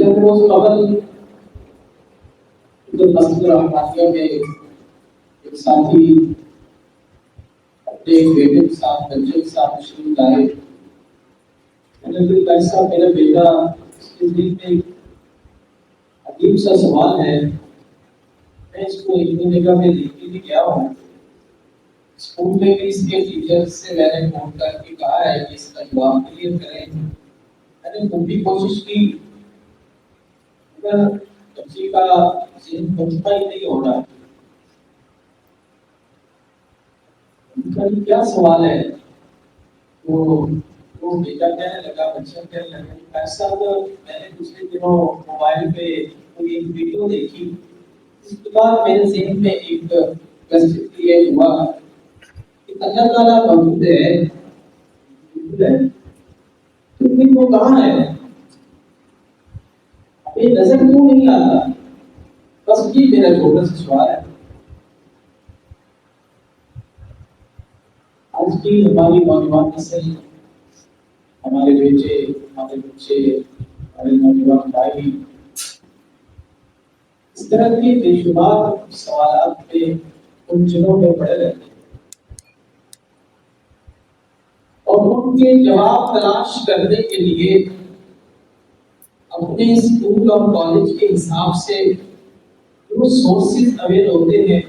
چند روز قبل جو مسجد رحمانیہ میں ایک ساتھی اپنے ایک بیٹے کے ساتھ بچے کے ساتھ تشریف لائے. میں نے کہا صاحب میرا بیٹا اس کے دل میں ایک عجیب سا سوال ہے, میں اس کو ایک مہینے کا میں دیکھنے بھی گیا ہوں. اسکول میں بھی اس کے ٹیچر سے میں نے فون کر کے کہا ہے کہ اس کا جواب کلیئر کریں. میں نے خود بھی کوشش کی مگر بچے کا ذہن مطمئن ہی نہیں ہو رہا. کیا سوال ہے؟ وہ بیٹا کہنے لگا, بچہ کہنے لگا, ایسا میں نے پچھلے دنوں موبائل پہ کوئی ایک ویڈیو دیکھی, اس کے بعد میرے ذہن میں ایک کوسچن کریٹ ہوا کہ اللہ تعالیٰ موجود ہے تو پھر وہ کہاں ہے؟ ہمیں نظر کیوں نہیں آتا؟ بس یہ میرا چھوٹا سا سوال ہے. آج کی ہماری نوجوان نسل, ہمارے بیٹے, ہمارے بچے, ہمارے نوجوان بھائی اس طرح کے بے شمار سوالات پہ الجھنوں میں پڑے رہتے ہیں اور ان کے جواب تلاش کرنے کے لیے اپنے اسکول اور کالج کے حساب سے جو سورسز اویل ہوتے ہیں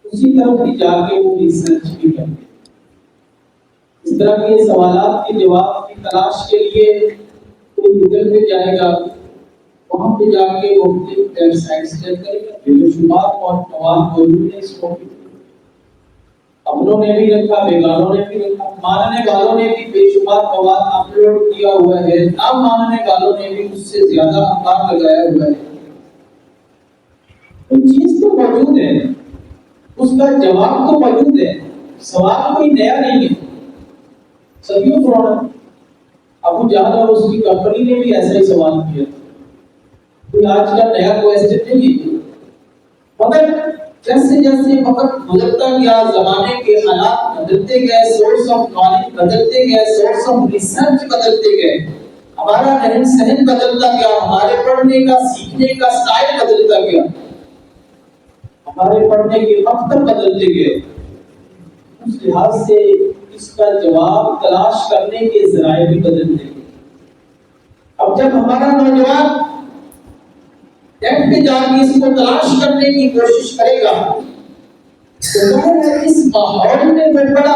اسی طرف بھی جا کے وہ ریسرچ بھی کرتے ہیں. اس طرح کے سوالات کے جواب کی تلاش کے لیے کوئی گوگل پہ جائے گا, وہاں پہ جا کے وہ ویب سائٹ سے کرے گا. بے شمار اور مواد موجود ہے اس کو, اپنوں نے بھی رکھا, بیگانوں نے بھی رکھا, ماننے والوں نے بھی بے شمار مواد اپلوڈ کیا ہوا ہے, نہ ماننے والوں نے بھی اس سے زیادہ انداز لگایا ہوا ہے. وہ چیز تو موجود ہے, اس کا جواب تو موجود ہے, سوال کوئی نیا نہیں ہے. صدیوں پرانا ابو جہل اور اس کی کمپنی نے بھی ایسا ہی سوال کیا, کوئی آج کا نیا کوسچن نہیں ہے. مگر جیسے جیسے وقت گزرتا گیا, زمانے کے حالات بدلتے گئے, سورس آف نالج بدلتے گئے, سورس آف ریسرچ بدلتے گئے, ہمارا رہن سہن بدلتا گیا, ہمارے پڑھنے کا سیکھنے کا سٹائل بدلتا گیا, ہمارے پڑھنے کے مکتب بدلتے گئے. اس لحاظ سے اس کا جواب تلاش کرنے کے ذرائع بھی بدلتے گئے. اب جب ہمارا نوجوان نیٹ پہ جا کے اس کو تلاش کرنے کی کوشش کرے گا تو اس ماحول میں وہ پڑھا,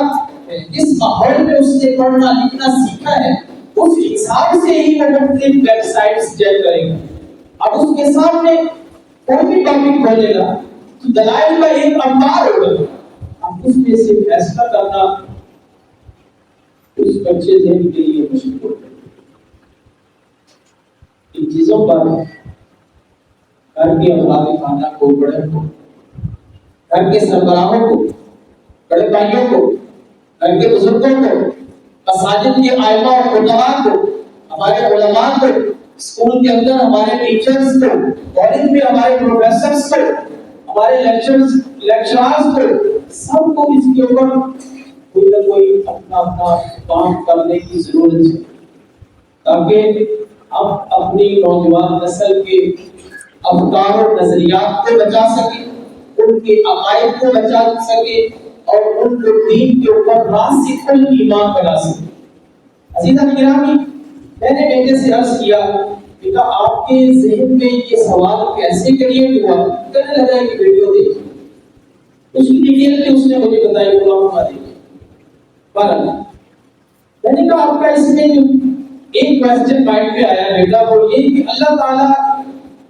جس ماحول میں اس نے پڑھنا لکھنا سیکھا ہے اس حساب سے ہی وہ مختلف ویب سائٹس چیک کرے گا. اب اس کے سامنے کوئی بھی ٹاپک کھولے گا تو دلائل کا ایک انبار ہوگا. اب اس میں سے فیصلہ کرنا اس بچے ذہن کے لیے مشکل ہوتا ہے. ان چیزوں پر گھر کے افراد خانہ کو, بڑے کو, گھر کے سربراہوں کو, بڑے بھائیوں کو, گھر کے بزرگوں کو, مساجد کے ائمہ اور خطباء کو, ہمارے علماء کو, اسکول کے اندر ہمارے ٹیچرز کو, کالج میں ہمارے پروفیسرز کو, ہمارے لیکچررز کو, سب کو اس کے اوپر کوئی نہ کوئی اپنا کام کرنے کی ضرورت ہے تاکہ ہم اپنی نوجوان نسل کے افکار اور نظریات کو بچا سکیں, ان کے عقائد کو بچا سکیں اور ان کو دین کے اوپر راسخ ایمان بنا سکیں. عزیزان گرامی, میں نے بیٹے سے عرض کیا, بیٹا آپ کے ذہن میں یہ سوال کیسے کریٹ ہوا؟ کہنے لگا کہ ویڈیو دیکھی, اس کی ڈیٹیل میں اس نے مجھے بتائی, بولا دیکھی. میں نے کہا آپ کا اس میں ایک کوسچن مائنڈ پہ آیا بیٹا, وہ یہ کہ اللہ تعالیٰ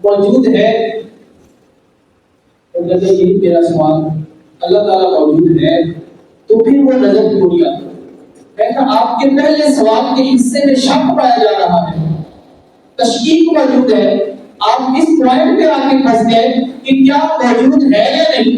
موجود ہے. تو کہتے ہیں یہی میرا سوال, اللہ تعالیٰ موجود ہے تو پھر وہ نظر کیوں نہیں آتا؟ میں کہا آپ کے پہلے سوال کے حصے میں شک پایا جا رہا ہے, تشکیک موجود ہے. آپ اس پوائنٹ پہ آ کے پھنس گئے کہ کیا موجود ہے یا نہیں.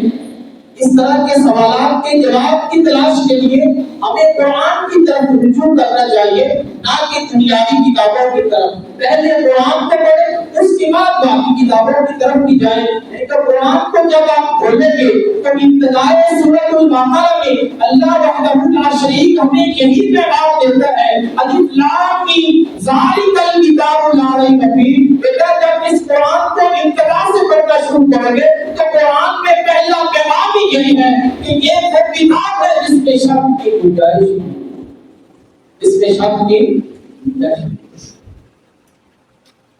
اس طرح کے سوالات کے جواب کی تلاش کے لیے ہمیں قرآن کی طرف رجوع کرنا چاہیے, نہ کہ دنیاوی کتابوں کی طرف. پہلے قرآن کو پڑھیں, اس کے بعد باقی کتابوں کی طرف بھی جائیں. لیکن قرآن کو جب آپ کھولیں گے تو ابتدائی سورۃ البقرہ میں اللہ وحدہ لا شریک ہمیں یہی پیغام دیتا ہے, الف لام میم ذالک الکتاب لا ریب تفریح بیٹا جب اس قرآن کو ابتدا سے پڑھنا شروع کریں گے تو قرآن میں پہلا پیغام ہی یہی ہے کہ یہ وہ کتاب ہے جس میں شک کی گنجائش نہیں، جس میں شک کی گنجائش نہیں۔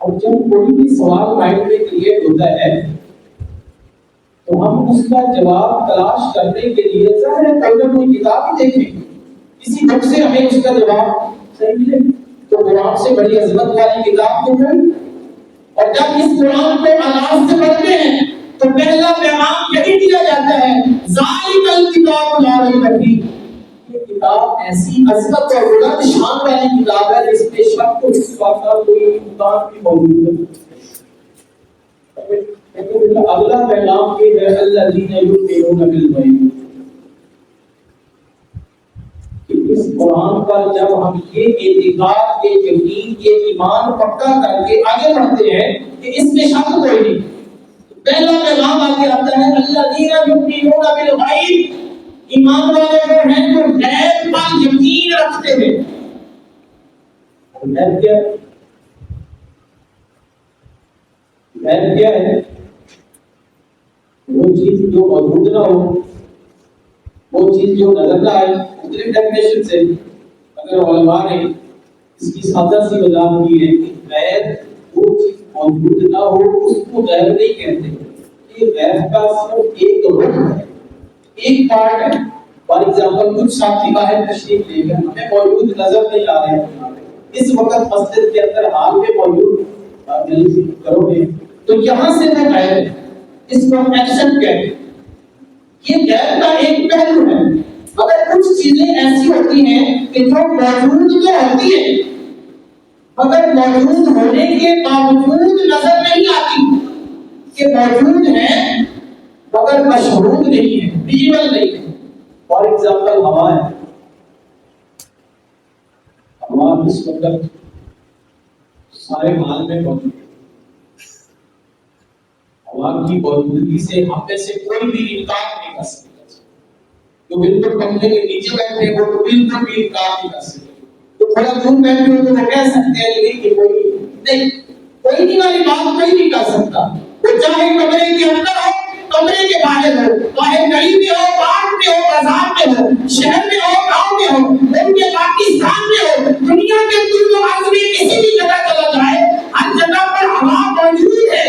اور جب کوئی بھی سوال مائنڈ میں کریٹ ہوتا ہے تو ہم اس کا جواب تلاش کرنے کے لیے ظاہر ہے کوئی نہ کوئی کتاب ہی دیکھیں گے، کسی بک سے ہمیں اس کا جواب صحیح ملے تو قرآن سے بڑی عظمت والی کتاب تو ہے۔ اور جب اس قرآن کو آغاز سے پڑھتے ہیں تو پہلا پیغام یہی دیا جاتا ہے ذالک الکتاب لا ریب فیہ، یہ کتاب ایسی عظمت اور بلند شان والی کتاب ہے جس میں شک و شبہ کا کوئی امکان بھی موجود نہیں۔ اگلا پیغام یہ ہے الذین یؤمنون بالغیب، کہ اس قرآن پر جب ہم یہ اعتقاد یہ یقین یہ ایمان پکا کر کے آگے بڑھتے ہیں کہ اس میں شک کوئی نہیں، پہلا پیغام آگے آتا ہے الذین یؤمنون بالغیب، ایمان والے وہ ہیں جو غیب پر یقین رکھتے ہیں۔ غیب کیا ہے؟ غیب کیا ہے؟ وہ چیز جو موجود نہ ہو، وہ چیز جو نظر نہ آئے۔ مختلف ڈیفینیشن سے اگر علماء نے اس کی سادہ سی وضاحت کی ہے کہ غیب وہ چیز موجود نہ ہو اس کو غیب نہیں کہتے، یہ غیب کا صرف ایک رخ ہے، ایک پارٹ ہے۔ فار ایگزامپل کچھ ساتھی باہر تشریف لے کر ہمیں موجود نظر نہیں آ رہے ہیں، اس وقت مسجد کے اندر حال میں موجود کرو گے تو یہاں سے وہ غیب ہے، اس کو ہم ایکشن کہتے ہیں۔ یہ غیب کا ایک پہلو ہے۔ مگر کچھ چیزیں ایسی ہوتی ہیں کہ جو موجود تو ہوتی ہیں مگر موجود ہونے کے باوجود نظر نہیں آتی، کہ موجود ہیں مگر مشہود نہیں ہے، ویژیبل نہیں ہے۔ فار ایگزامپل ہوا ہے، ہوا اس وقت سارے حال میں موجود ہے، ہوا کی موجودگی سے ہم میں سے کوئی بھی انکار نہیں کر سکتا، جو بالکل کمرے کے نیچے بیٹھے وہ تو بالکل بھی انکار نہیں کر سکتے، تو تھوڑا دور بیٹھے ہو تو وہ کہہ سکتے ہیں کہ کوئی نہیں والی بات کوئی نہیں کر سکتا، وہ چاہے کمرے کے اندر ہو کمرے کے باہر ہو، چاہے گلی میں ہو پارک میں ہو بازار میں ہو شہر میں ہو گاؤں میں ہو ملک کے پاکستان میں ہو دنیا کے دور دراز میں کسی بھی جگہ چلا جائے ہر جگہ پر ہوا موجود ہے۔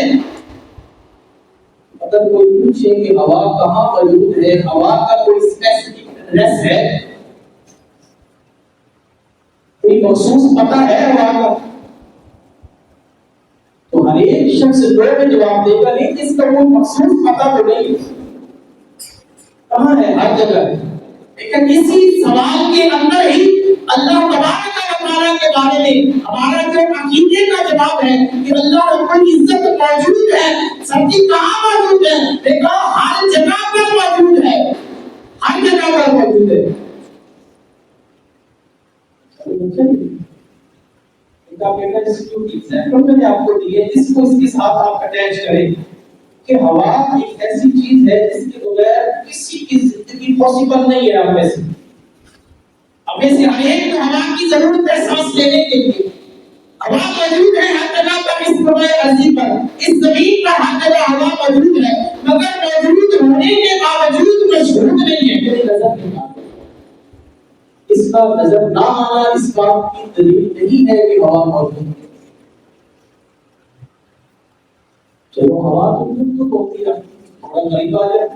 اگر کوئی پوچھے کہ ہوا کہاں موجود ہے، ہوا کا کوئی اسپیسیفک ایڈریس ہے، کوئی مخصوص پتہ ہے ہوا کا، تو ہر ایک شخص دو میں جواب دے گا نہیں اس کا کوئی مخصوص پتہ تو نہیں، کہاں ہے؟ ہر جگہ ہے۔ لیکن اسی سوال کے اندر ہی اللہ تبارک و تعالیٰ کے بارے میں ہمارا جو عقیدے کا جواب ہے کہ اللہ رب العزت موجود ہے، سب کی کہاں موجود ہے؟ دیکھا ہر جگہ پر موجود ہے، ہر جگہ پر موجود ہے۔ میں نے آپ کو دی ہے اس کو اس کے ساتھ آپ اٹیچ کریں کہ ہوا ایک ایسی چیز ہے جس کے بغیر کسی کی زندگی پاسبل نہیں ہے۔ ہمیں سے ہر ایک کو ہوا کی ضرورت ہے سانس لینے کے لیے، ہوا موجود ہے ہر جگہ پر، اس سمے ارضی پر اس زمین پر ہر جگہ ہوا موجود ہے، مگر موجود ہونے کے باوجود مشہود نہیں ہے، میری نظر نہیں آتی۔ اس کا نظر نہ آنا اس بات کی دلیل نہیں ہے کہ ہوا موجود ہے۔ چلو ہوا تو ہوتی ہے، تھوڑا قریب آ جائے،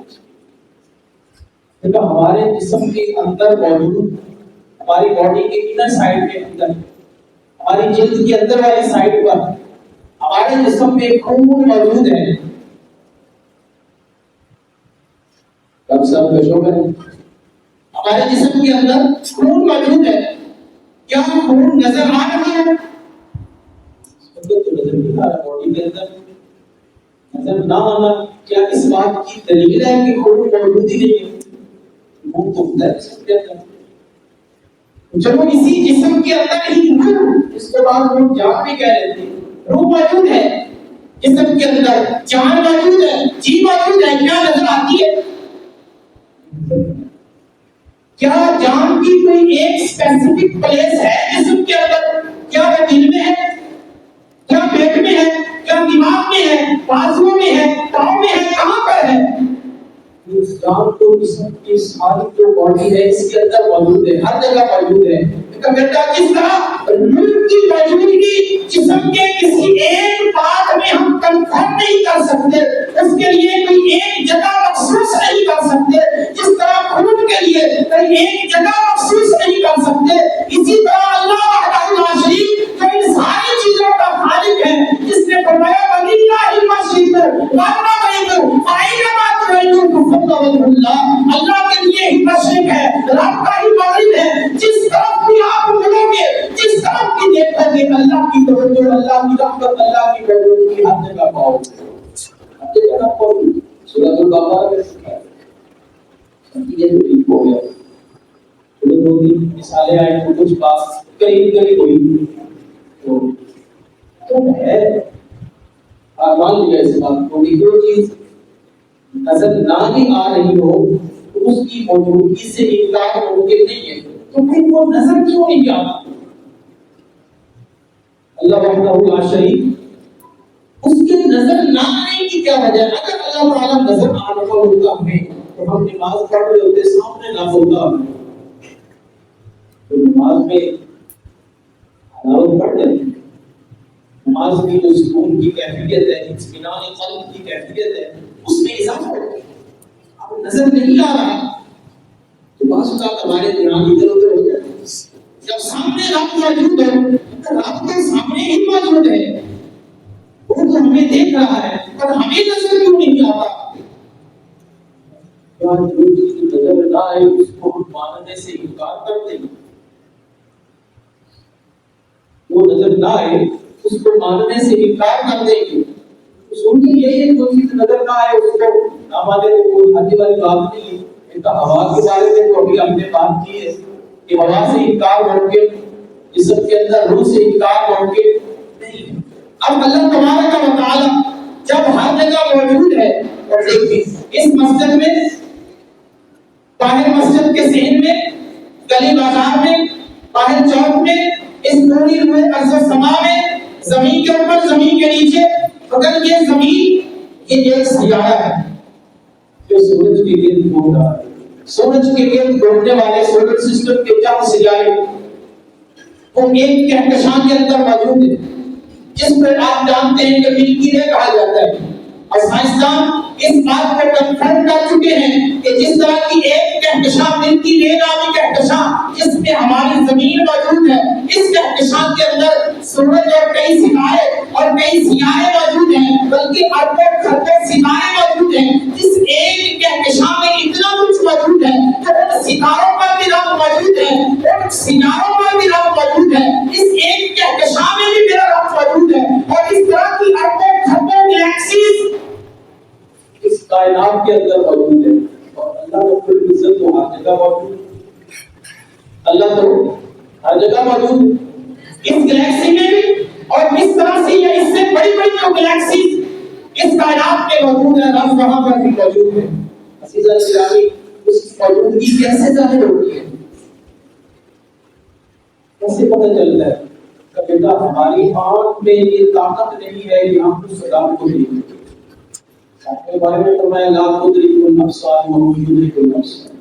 لیکن ہمارے جسم کے اندر موجود، ہماری باڈی کے انر سائڈ کے اندر، ہماری جلد کے اندر والی سائڈ پر ہمارے جسم میں خون موجود ہے۔ کب سب کشو کریں، ہمارے جسم کے اندر خون موجود ہے، کیا خون نظر آ رہا ہے؟ تو نظر نہیں آ رہا، باڈی کے اندر نظر نہ آنا کیا اس بات کی دلیل ہے کہ خون موجود ہی نہیں ہے؟ خون تو ہوتا ہے جسم کے اندر، جب اسی جسم کے اندر ہی روح، اس کے بعد لوگ جان بھی کہہ لیتے ہیں، روح موجود ہے جسم کے اندر، جان موجود ہے، جی موجود ہے، کیا نظر آتی ہے؟ کیا جان کی کوئی ایک اسپیسیفک پلیس ہے جسم کے اندر؟ کیا وہ دل میں ہے؟ کیا پیٹ میں ہے, کیا دماغ میں ہے, بازوؤں میں ہے, پاؤں میں ہے, کہاں پر ہے؟ جان تو جسم کی ساری جو باڈی ہے اس کے اندر موجود ہے, ہر جگہ موجود ہے. بیٹا جس طرح روح کی موجودگی جسم کے کسی ایک پارٹ میں ہم کنفرم نہیں کر سکتے, اس کے لیے کوئی ایک جگہ مخصوص نہیں کر سکتے, جس طرح خون کے لیے کوئی ایک جگہ مخصوص نہیں کر سکتے, اسی طرح اللہ وحدہ لا شریک جو ان ساری چیزوں کا خالق ہے, جس نے فرمایا وَلِلَّهِ الْمَشْرِقُ وَالْمَغْرِبُ فَأَيْنَمَا تُوَلُّوا فَثَمَّ وَجْهُ اللَّهِ. اللہ کے لیے ہی مشرق ہے, رب کا ہی مغرب ہے, جس طرف بھی آپ مڑو گے, جس طرف بھی دیکھو گے, اللہ کی توجہ, اللہ کی رحمت, اللہ کی موجودگی ہر جگہ پاؤ گے. ہر جگہ پاؤ گے. سورۃ البقرہ میں سکھایا یہ تو ٹھیک ہو گیا. دو تین مثالیں آئیں تو کچھ بات قریب ہوئی تو ہے مان لیا اس بات کو کہ جو چیز نظر نہ بھی آ رہی ہو تو اس کی موجودگی سے انکار ممکن نہیں ہے, تو پھر وہ نظر کیوں نہیں آتا؟ اللہ وحدہ لا شریک اس کے نظر نہ آنے کی کیا وجہ ہے؟ اگر اللہ تعالیٰ نظر آ رہا ہوتا ہمیں تو ہم نماز پڑھ رہے ہوتے سامنے نہ ہوتا ہمیں, تو نماز میں حلاوت پڑھ جاتی ہے. نماز کی جو سکون کی کیفیت ہے, اطمینان قلب کی کیفیت ہے, اس میں اضافہ ہوتا ہے. اب نظر نہیں آ رہا تو بعض اوقات ہمارے دھیان ادھر ادھر ہو جاتا ہے. جب سامنے رب موجود ہے, رب تو سامنے ہی موجود ہے, وہ تو ہمیں دیکھ رہا ہے, پر ہمیں نظر کیوں نہیں آتا؟ جو چیز کی نظر نہ آئے اس کو ماننے سے انکار کرتے ہیں. وہ نظر نہ آئے اس کو ماننے سے انکار کر دیں گے. سن کے یہی جو چیز نظر نہ آئے اس کو نہ مانے تو کوئی حد والی بات نہیں ہے. ان کا ہوا کے بارے میں تو ابھی ہم نے بات کی ہے کہ ہوا سے انکار ممکن, جسم کے اندر روح سے انکار ممکن نہیں. اب اللہ تبارک و تعالی جب ہر جگہ موجود ہے, اور دیکھیے اس مسجد میں, باہر مسجد کے صحن میں, گلی بازار میں, باہر چوک میں, اس پوری روئے ارض و سما میں, زمین کے اوپر, زمین کے نیچے, اگر یہ زمین یہ ایک سیارہ ہے جو سورج کے گرد گھوم رہا ہے. سورج کے گرد گھومنے والے سولر سسٹم کے چند سیارے وہ ایک کہکشاں کے اندر موجود ہے, جس پر آپ جانتے ہیں کہ ملکی وے کہا جاتا ہے. اور سائنسدان اس بات کو کنفرم کر چکے ہیں کہ جس طرح کی ایک کہکشاں ملکی وے نامی کہکشاں جس میں ہماری زمین موجود ہے, اس کہکشاں کے اندر سورج اور کئی ستارے اور کئی سیارے موجود ہیں, بلکہ اربوں خربوں ستارے موجود ہیں. جس ایک کہکشاں میں اتنا کچھ موجود ہے کہ ان ستاروں پر بھی رب موجود ہے, ان سیاروں پر بھی رب موجود ہے, اس ایک کہکشاں میں بھی میرا رب موجود ہے. اور اس طرح کی اربوں خربوں گلیکسیز اس کائنات کے اندر موجود ہے. اور اللہ کا کوئی عزت تو ہر جگہ موجود ہے. اللہ تو ہر جگہ موجود ہے, اس گلیکسی میں بھی. اور اس طرح سے یا اس سے بڑی بڑی جو گلیکسیز اس کائنات میں موجود ہے, رب وہاں پر بھی موجود ہے. عزیزہ اسلامی اس کی موجودگی کیسے ظاہر ہوتی ہے, کیسے پتہ چلتا ہے؟ کہ بیٹا ہماری آنکھ میں یہ طاقت نہیں ہے کہ ہم اس رب کو دیکھیں. کے بارے میں فرمایا لا تدرک الابصار وهو يدرك الابصار.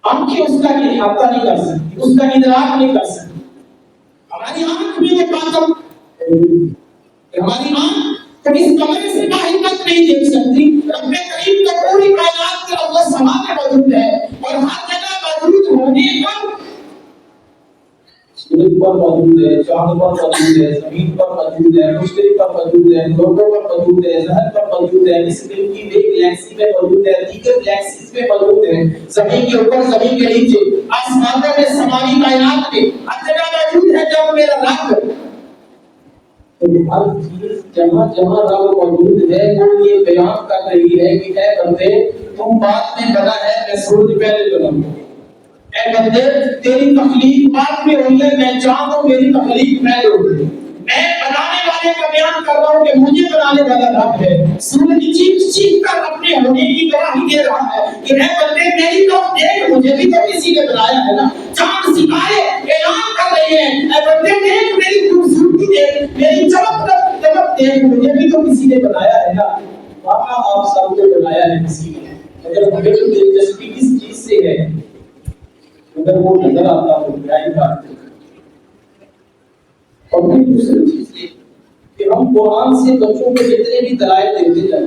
آنکھیں اس کا احاطہ نہیں کر سکتی, اس کا ادراک نہیں کر سکتی. ہماری آنکھ میں وہ طاقت, ہماری آنکھ کبھی اس کمرے سے باہر تک نہیں دیکھ سکتی. رب کریم کا پوری کائنات کے اول سما میں موجود ہے, اور ہر جگہ موجود ہونے پر سورج پر موجود ہے, چاند پر موجود ہے, زمین پر موجود ہے, مشتری پر موجود ہے, لوگوں پر موجود ہے, زہر پر موجود ہے, اس ملکی وے گلیکسی میں موجود ہے, دیگر گلیکسیز میں موجود ہے, زمین کے اوپر, زمین کے نیچے, آسمانوں میں, سماوی کائنات میں ہر جگہ موجود ہے. جب میرا رب تو ہر چیز جہاں جہاں رب موجود ہے وہ یہ بیان کر رہی ہے کہ اے بندے تم بعد میں بنا ہے, میں سورج پہلے بنا ہوں. اے بندے تیری تخلیق بعد میں ہوئی ہے, میں چاند ہوں, میری تخلیق پہلے ہوئی ہے. میں بنانے والے کا بیان کر رہا ہوں کہ مجھے بنانے والا رب ہے. سورج چیخ چیخ کر اپنے ہونے کی گواہی دے رہا ہے کہ اے بندے میری طرف دیکھ, مجھے بھی تو کسی نے بنایا ہے نا. چاند ستارے اعلان کر رہے ہیں اے بندے دیکھ, میری خوبصورتی دیکھ, نے بنایا ہے نا، وہاں آپ سب کو بنایا ہے کسی نے. اگر ہمیں تو دلچسپی کس چیز سے ہے، اگر وہ نظر آتا تو کیا ہی بات ہے. اور پھر دوسری چیز یہ کہ ہم قرآن سے بچوں کو جتنے بھی دلائل دیتے جائیں،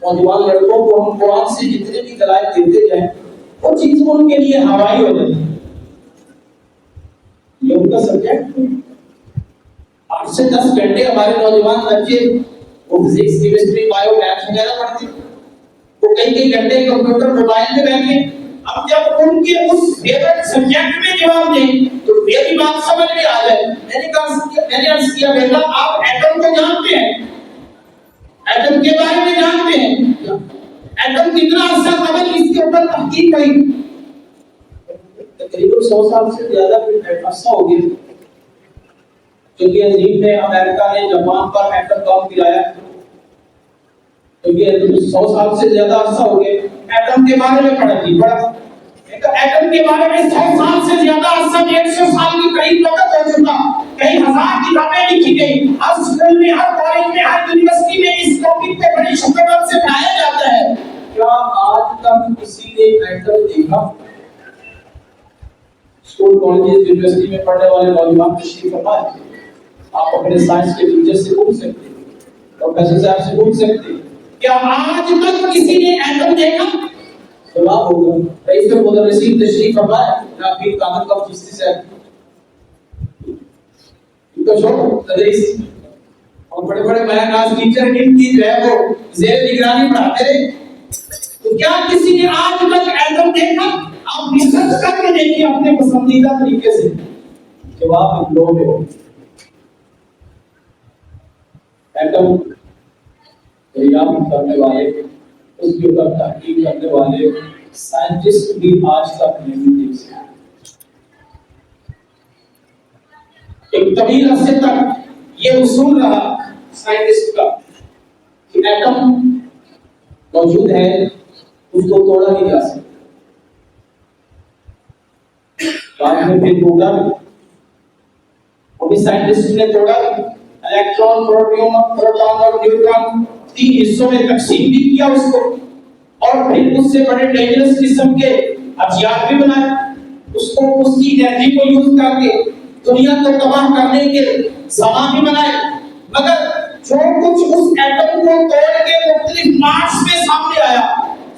نوجوان لڑکوں کو ہم قرآن سے جتنے بھی دلائل دیتے جائیں، وہ چیزیں ان کے لیے ہوائی ہو جاتی ہیں. یہ ان کا سبجیکٹ ہے. 8 سے 10 گھنٹے ہمارے نوجوان بچے وہ فزکس، کیمسٹری، بایو، میتھس وغیرہ پڑھتے ہیں. وہ کئی گھنٹے کمپیوٹر، موبائل میں بیٹھے. اب جب ان کے اس فیورٹ سبجیکٹ میں جواب دیں تو میری بات سمجھ میں آ جائے. میں نے عرض کیا بیٹا آپ ایٹم کو جانتے ہیں، ایٹم کے بارے میں جانتے ہیں، ایٹم کتنا عرصہ قبل اس کے اوپر تحقیق ہوئی؟ تقریباً 100 سال سے زیادہ عرصہ ہو گیا. کیونکہ عظیم نے، امریکہ نے جاپان پر ایٹم بم گرایا، کیونکہ 100 سال سے زیادہ عرصہ ہو گئے. ایٹم کے بارے میں پڑھا جی پڑھا، ایٹم کے بارے میں 100 سال سے زیادہ عرصہ، 150 سال کے قریب وقت ہو چکا. کئی ہزار کتابیں لکھی گئی. ہر اسکول میں، ہر کالج میں، ہر یونیورسٹی میں اس ٹاپک پہ بڑی شفقت سے پڑھایا جاتا ہے. کیا آج تک کسی نے ایٹم دیکھا؟ اسکول، کالج، یونیورسٹی میں پڑھنے والے نوجوان تشریف فرمائیں. آپ اپنے سائنس کے ٹیچر سے پوچھ سکتے ہیں، پروفیسر صاحب سے پوچھ سکتے ہیں، کیا آج تک کسی نے ایٹم دیکھا؟ جواب ہوگا رئیس المدرسین تشریف فرمائے. آپ کی کامل کا چیزی سے تو چھوڑو تدریس، اور بڑے بڑے بیان ٹیچر ان کی جو ہے وہ زیر نگرانی پڑھاتے رہے. تو کیا کسی نے آج تک ایٹم دیکھا؟ آپ ریسرچ کر کے دیکھیے اپنے پسندیدہ طریقے سے. جواب لو میں ہو. ایٹم دریافت کرنے والے، اس کے اوپر تحقیق کرنے والے سائنٹسٹ بھی آج تک نہیں دیکھ سکے. ایک طویل عرصے تک یہ اصول رہا سائنٹسٹ کا کہ ایٹم موجود ہے، اس کو توڑا نہیں جا سکتا. بعد میں پھر ٹوٹا، وہ بھی سائنٹسٹ نے توڑا. الیکٹران، پروٹون اور نیوٹران 3 حصوں میں تقسیم بھی کیا اس کو، اور پھر اس سے بڑے ڈینجرس قسم کے ہتھیار بھی بنائے. اس کو، اس کی انرجی کو یوز کر کے دنیا کو تباہ کرنے کے سامان بھی بنائے. مگر جو کچھ اس ایٹم کو توڑ کے مختلف پارٹس میں سامنے آیا،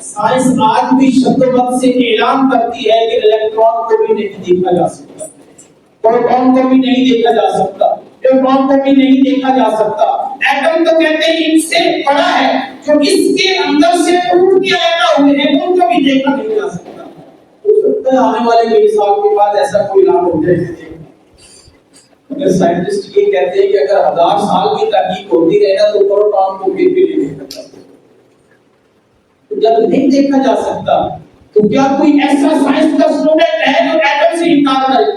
سائنس آج بھی شدت سے اعلان کرتی ہے کہ الیکٹران کو بھی نہیں دیکھا جا سکتا، پروٹون کو بھی نہیں دیکھا جا سکتا، نیوٹران کو بھی نہیں دیکھا جا سکتا. ایٹم تو کہتے ہیں ان سے بڑا ہے، جو اس کے اندر سے ٹوٹ کے پیدا ہوئے ہیں ان کو بھی دیکھا نہیں جا سکتا. ہو سکتا ہے آنے والے کئی سال کے بعد ایسا کوئی نام ہو جائے. اگر سائنٹسٹ یہ کہتے ہیں کہ اگر 1000 سال کی تحقیق ہوتی رہے گا تو پروٹون کو بھی نہیں دیکھا جا سکتا. جب نہیں دیکھا جا سکتا تو کیا کوئی ایسا سائنس کا اسٹوڈنٹ ہے جو ایٹم سے انکار کرے؟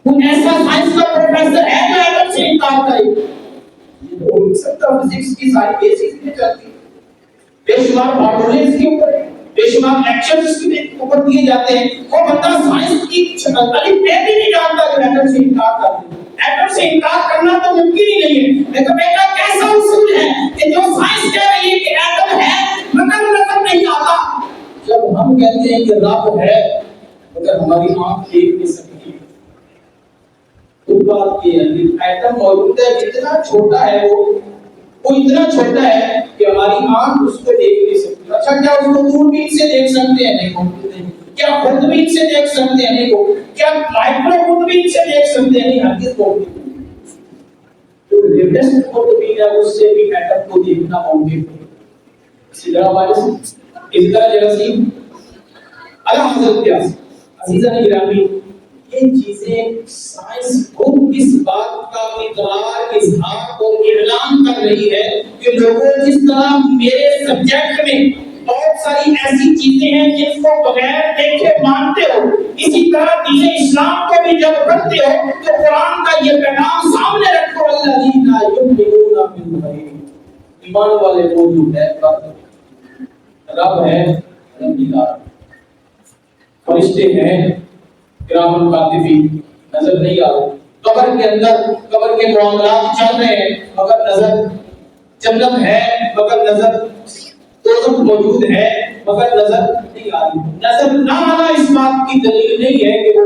کوئی ایسا سائنس کا پروفیسر ہے جو ایٹم سے انکار کرے؟ یہ ہو نہیں سکتا. فزکس کی ساری بیسکس میں چلتی ہے، بے شمار فارمولے اس کے اوپر، بے شمار لیکچرز اس کے اوپر دیے جاتے ہیں. وہ بندہ سائنس کی الف بے بھی نہیں جانتا جو ایٹم سے انکار کرتا ہے. ایٹم سے انکار کرنا تو ممکن ہی نہیں ہے. لیکن بیٹا کیسا اصول ہے کہ جو سائنس کہہ رہی ہے کہ ایٹم ہے مگر نظر نہیں آتا. جب ہم کہتے ہیں کہ رب ہے مگر ہماری آنکھ دیکھ نہیں سکتی، تو بات یہ ہے کہ ایٹم موجود ہے، اتنا چھوٹا ہے، وہ اتنا چھوٹا ہے کہ ہماری آنکھ اس کو دیکھ نہیں سکتی. اچھا کیا اس کو دوربین سے دیکھ سکتے ہیں؟ نہیں. کیا خوردبین سے دیکھ سکتے ہیں؟ نہیں. کیا مائکرو خوردبین سے دیکھ سکتے ہیں؟ نہیں. ہرگز خوردبین، جو لیٹسٹ خوردبین ہے اس سے بھی ایٹم کو دیکھنا ممکن ہے. اسی طرح وائرس، اسی طرح جراثیم، اللہ حضرت کے عزیزان گرامی، یہ چیزیں سائنس خود اس بات کا اقرار، اظہار اور اعلان کر رہی ہے کہ لوگوں جس طرح میرے سبجیکٹ میں بہت ساری ایسی چیزیں ہیں جن کو بغیر دیکھے مانتے ہو، اسی طرح دین اسلام کو بھی جب پڑھتے ہو تو قرآن کا یہ پیغام سامنے رکھو، الذین یؤمنون بالغیب، ایمان والے موجود ہے، رب ہے، ربیدار، فرشتے ہیں، کرام کاتبین، نظر نہیں آ رہے. قبر کے اندر قبر کے معاملات چل رہے ہیں مگر نظر جنت ہے مگر نظر، دوزخ موجود ہے مگر نظر نہیں آ رہی۔ نظر نہ آنا اس بات کی دلیل نہیں ہے کہ